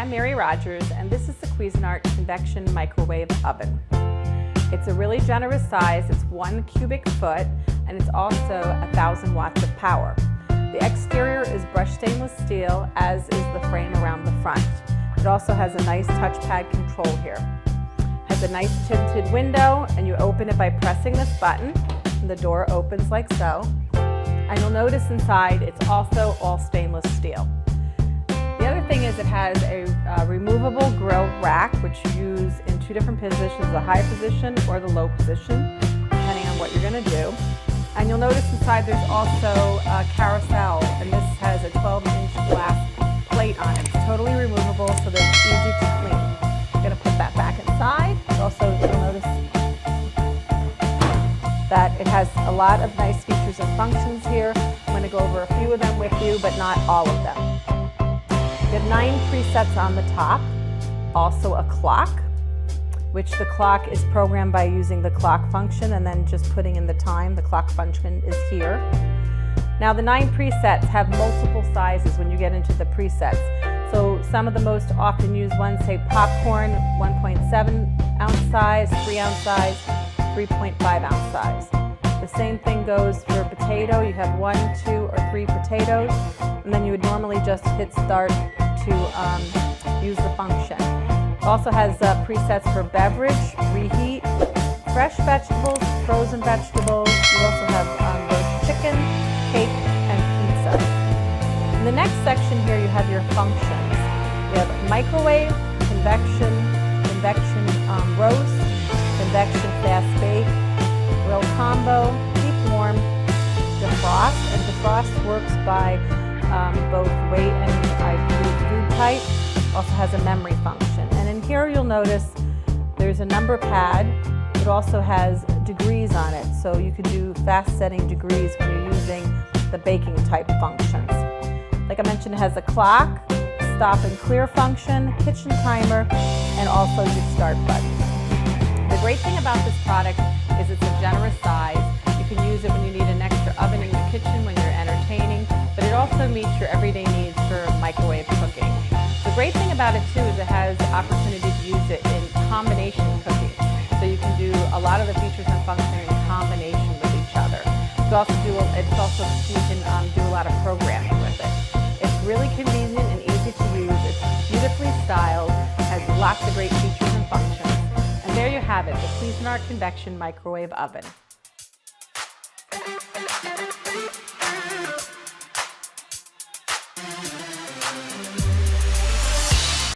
I'm Mary Rogers, and this is the Cuisinart Convection Microwave Oven. It's a really generous size. It's 1 cubic foot, and it's also 1,000 watts of power. The exterior is brushed stainless steel, as is the frame around the front. It also has a nice touchpad control here. It has a nice tinted window, and you open it by pressing this button, and the door opens like so. And you'll notice inside it's also all stainless steel. The other thing is it has a removable grill rack, which you use in 2 different positions, the high position or the low position, depending on what you're going to do. And you'll notice inside there's also a carousel, and this has a 12-inch glass plate on it. It's totally removable so that it's easy to clean. I'm going to put that back inside. Also, you'll notice that it has a lot of nice features and functions here. I'm going to go over a few of them with you, but not all of them. You have 9 presets on the top, also a clock, which the clock is programmed by using the clock function and then just putting in the time. The clock function is here. Now the 9 presets have multiple sizes when you get into the presets. So some of the most often used ones say popcorn, 1.7 ounce size, 3 ounce size, 3.5 ounce size. The same thing goes for potato. You have 1, 2, or 3 potatoes, and then you would normally just hit start to use the function. It also has presets for beverage, reheat, fresh vegetables, frozen vegetables. You also have roast chicken, cake, and pizza. In the next section here you have your functions. You have microwave, convection, roast, convection fast bake, grill combo, keep warm, defrost, and defrost works by both weight and food type. Also has a memory function. And in here you'll notice there's a number pad. It also has degrees on it, so you can do fast setting degrees when you're using the baking type functions. Like I mentioned, it has a clock, stop and clear function, kitchen timer, and also your start button. The great thing about this product is it's a generous size. You can use it when you need an extra oven in your kitchen when you're entertaining, but it also meets your everyday needs for microwave cooking. The great thing about it too is it has the opportunity to use it in combination cooking. So you can do a lot of the features and functions in combination with each other. You can do a lot of programming with it. It's really convenient and easy to use. It's beautifully styled, has lots of great features and functions. And there you have it, the Cuisinart Convection Microwave Oven.